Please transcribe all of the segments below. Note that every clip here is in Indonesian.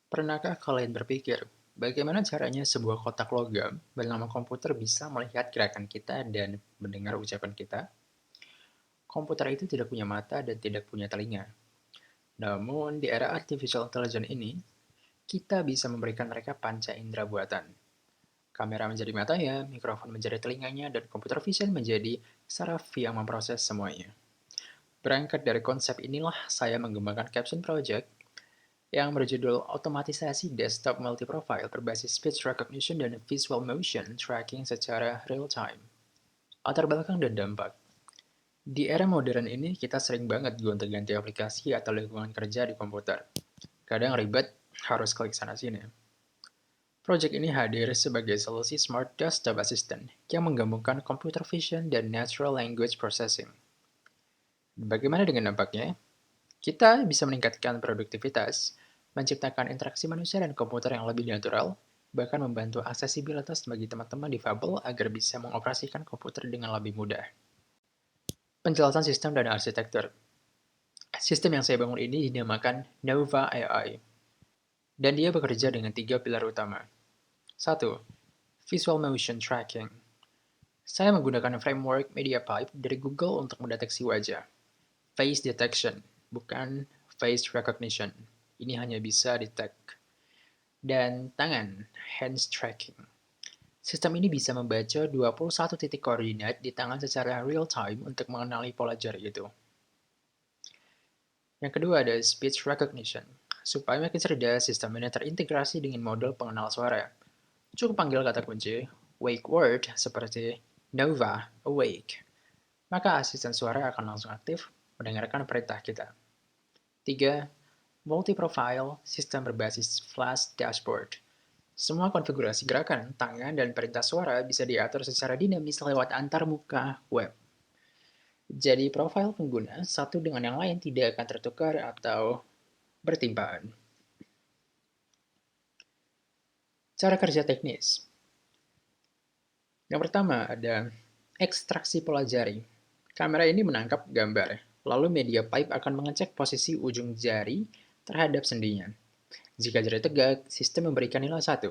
Pernahkah kalian berpikir, bagaimana caranya sebuah kotak logam bernama komputer bisa melihat gerakan kita dan mendengar ucapan kita? Komputer itu tidak punya mata dan tidak punya telinga. Namun, di era artificial intelligence ini, kita bisa memberikan mereka panca indera buatan. Kamera menjadi matanya, mikrofon menjadi telinganya, dan computer vision menjadi saraf yang memproses semuanya. Berangkat dari konsep inilah saya mengembangkan Caption Project yang berjudul Otomatisasi Desktop Multiprofile berbasis Speech Recognition dan Visual Motion Tracking secara real-time. Latar belakang dan dampak. Di era modern ini, kita sering banget gonta-ganti aplikasi atau lingkungan kerja di komputer. Kadang ribet, harus klik sana-sini. Project ini hadir sebagai solusi Smart Desktop Assistant yang menggabungkan computer vision dan natural language processing. Bagaimana dengan dampaknya? Kita bisa meningkatkan produktivitas, menciptakan interaksi manusia dan komputer yang lebih natural, bahkan membantu aksesibilitas bagi teman-teman difabel agar bisa mengoperasikan komputer dengan lebih mudah. Penjelasan sistem dan arsitektur. Sistem yang saya bangun ini dinamakan Nova AI, dan dia bekerja dengan 3 pilar utama. 1. Visual Motion Tracking. Saya menggunakan framework MediaPipe dari Google untuk mendeteksi wajah. Face Detection, bukan Face Recognition. Ini hanya bisa detect. Dan tangan, Hands Tracking. Sistem ini bisa membaca 21 titik koordinat di tangan secara real-time untuk mengenali pola jari itu. Yang kedua ada Speech Recognition. Supaya makin cerdas, sistem ini terintegrasi dengan model pengenal suara. Cukup panggil kata kunci, wake word, seperti Nova, awake. Maka asisten suara akan langsung aktif mendengarkan perintah kita. 3. Multi-profile, sistem berbasis flash dashboard. Semua konfigurasi gerakan, tangan, dan perintah suara bisa diatur secara dinamis lewat antarmuka web. Jadi profil pengguna satu dengan yang lain tidak akan tertukar atau bertimpaan. Cara kerja teknis. Yang pertama ada ekstraksi pola jari. Kamera ini menangkap gambar, lalu media pipe akan mengecek posisi ujung jari terhadap sendinya. Jika jari tegak, sistem memberikan nilai 1.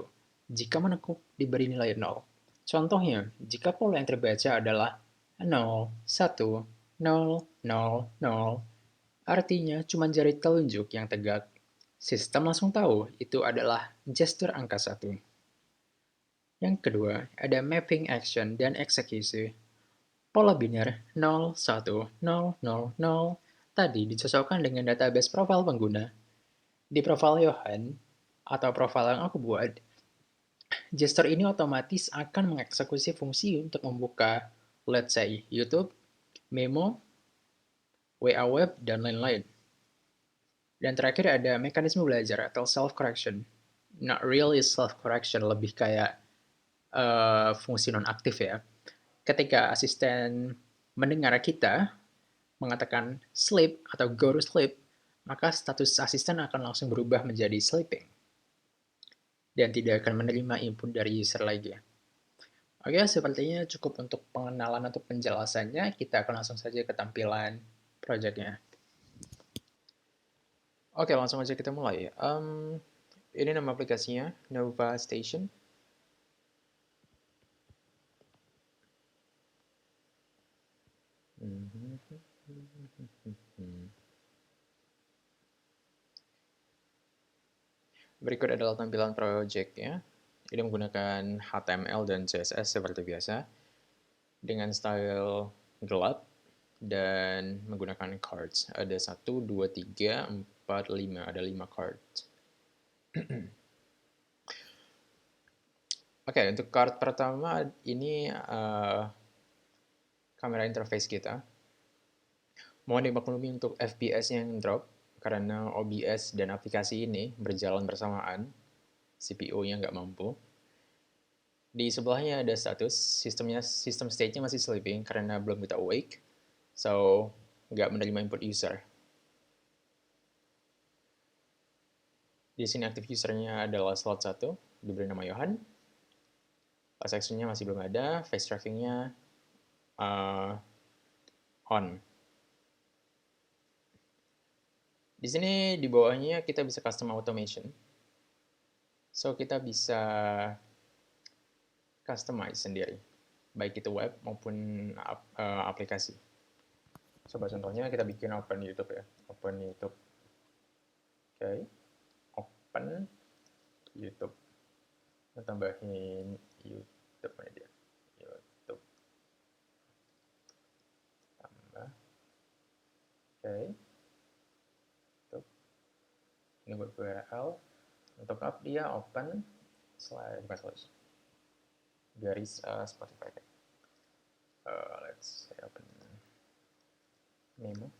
Jika menekuk, diberi nilai 0. Contohnya, jika pola yang terbaca adalah 0, 1, 0, 0, 0, artinya cuma jari telunjuk yang tegak. Sistem langsung tahu itu adalah gestur angka 1. Yang kedua, ada mapping action dan eksekusi. Pola biner 0, 1, 0, 0, 0 tadi dicocokkan dengan database profil pengguna. Di profil Johan, atau profil yang aku buat, gestur ini otomatis akan mengeksekusi fungsi untuk membuka, let's say, YouTube, Memo, WA Web, dan lain-lain. Dan terakhir ada mekanisme belajar atau self-correction. Not really self-correction, lebih kayak fungsi non-aktif ya. Ketika asisten mendengar kita mengatakan sleep atau go to sleep, maka status asisten akan langsung berubah menjadi sleeping dan tidak akan menerima input dari user lagi. Oke, sepertinya cukup untuk pengenalan atau penjelasannya. Kita akan langsung saja ke tampilan projectnya. Oke, langsung aja kita mulai. Ini nama aplikasinya, Nova Station. Berikut adalah tampilan projectnya. Ini menggunakan HTML dan CSS seperti biasa, dengan style gelap dan menggunakan cards. Ada 1, 2, 3, 4, 5. Ada 5 cards. Oke, untuk card pertama ini kamera interface kita. Mohon dimaklumi untuk FPS yang drop, karena OBS dan aplikasi ini berjalan bersamaan. CPU-nya nggak mampu. Di sebelahnya ada status, sistem state-nya masih sleeping karena belum kita awake, so nggak menerima input user. Di sini aktif usernya adalah slot 1, diberi nama Johan. Fast action-nya masih belum ada, face tracking-nya on. Di sini di bawahnya kita bisa custom automation. So, kita bisa customize sendiri, baik itu web maupun aplikasi. Coba contohnya kita bikin open YouTube ya, open YouTube. Oke, open YouTube. Kita tambahin YouTube aja. YouTube. Tambah. Oke. YouTube. Ini buat URL. Untuk up dia open bukan slash. Garis Spotify. Let's say open memo.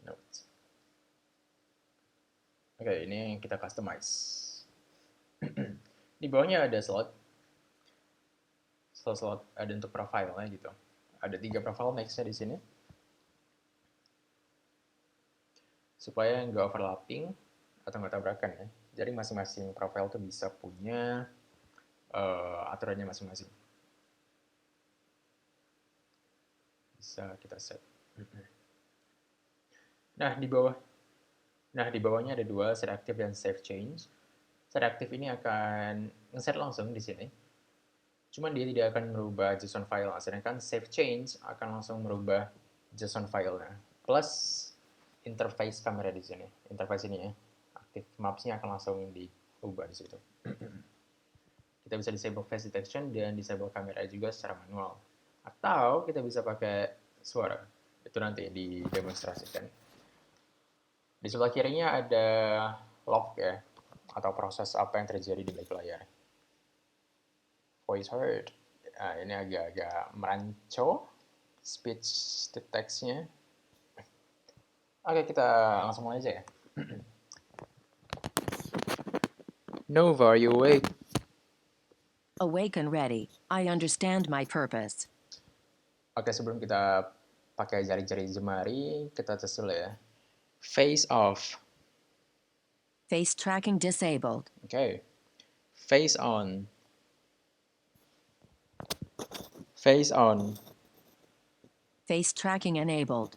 Notes. Oke, ini kita customize. Di bawahnya ada slot ada untuk profile-nya gitu. Ada 3 profile next-nya di sini. Supaya nggak overlapping atau nggak tabrakan ya. Jadi masing-masing profile tuh bisa punya aturannya masing-masing. Bisa kita set. Nah, di bawahnya ada 2, set active dan save change. Set active ini akan nge-set langsung di sini. Cuman dia tidak akan merubah JSON file, sedangkan save change akan langsung merubah JSON file-nya. Plus interface kamera di sini, interface ini ya, active maps-nya akan langsung diubah di situ. Kita bisa disable face detection dan disable kamera juga secara manual. Atau kita bisa pakai suara. Itu nanti didemonstrasikan. Di sebelah kirinya ada log ya, atau proses apa yang terjadi di balik layar. Voice heard. Nah, ini agak-agak meranco speech to text-nya. Oke, kita langsung mulai aja ya. Nova, are you awake? Awake and ready. I understand my purpose. Oke, sebelum kita pakai jari-jari jemari, kita tes dulu ya. Face off. Face tracking disabled. Oke. Face on. Face on. Face tracking enabled.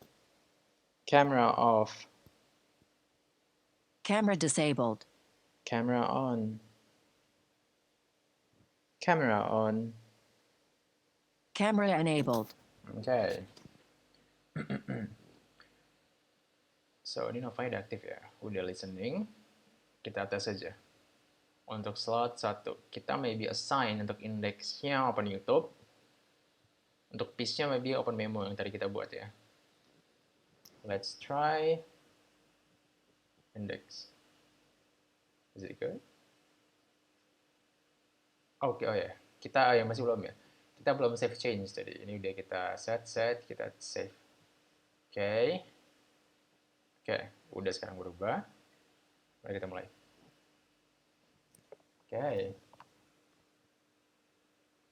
Camera off. Camera disabled. Camera on. Camera on. Camera enabled. Oke. So, ini Novanya udah aktif ya. Udah listening. Kita tes aja. Untuk slot 1, kita maybe assign untuk indeksnya open YouTube. Untuk piece-nya maybe open memo yang tadi kita buat ya. Let's try index. Is it good? Oke, oh ya. Kita yang masih belum ya. Kita belum save change tadi. Ini udah kita set, kita save. Oke. Oke, udah sekarang berubah. Mari kita mulai. Oke.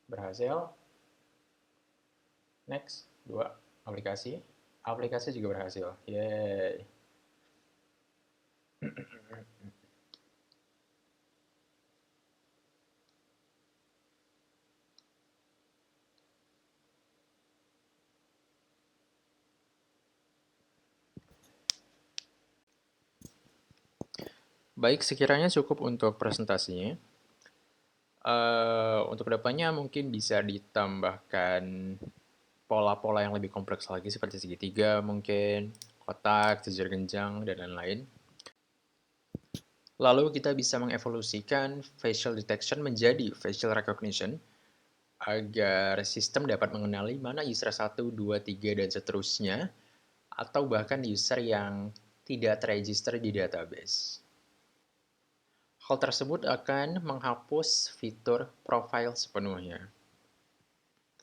Berhasil. Next, 2. Aplikasi. Aplikasi juga berhasil. Yeay. Baik, sekiranya cukup untuk presentasinya. Untuk kedepannya mungkin bisa ditambahkan pola-pola yang lebih kompleks lagi seperti segitiga mungkin, kotak, jejak genjang, dan lain-lain. Lalu kita bisa mengevolusikan facial detection menjadi facial recognition agar sistem dapat mengenali mana user 1, 2, 3, dan seterusnya, atau bahkan user yang tidak terregister di database. Hal tersebut akan menghapus fitur profile sepenuhnya.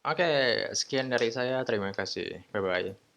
Oke, sekian dari saya. Terima kasih. Bye-bye.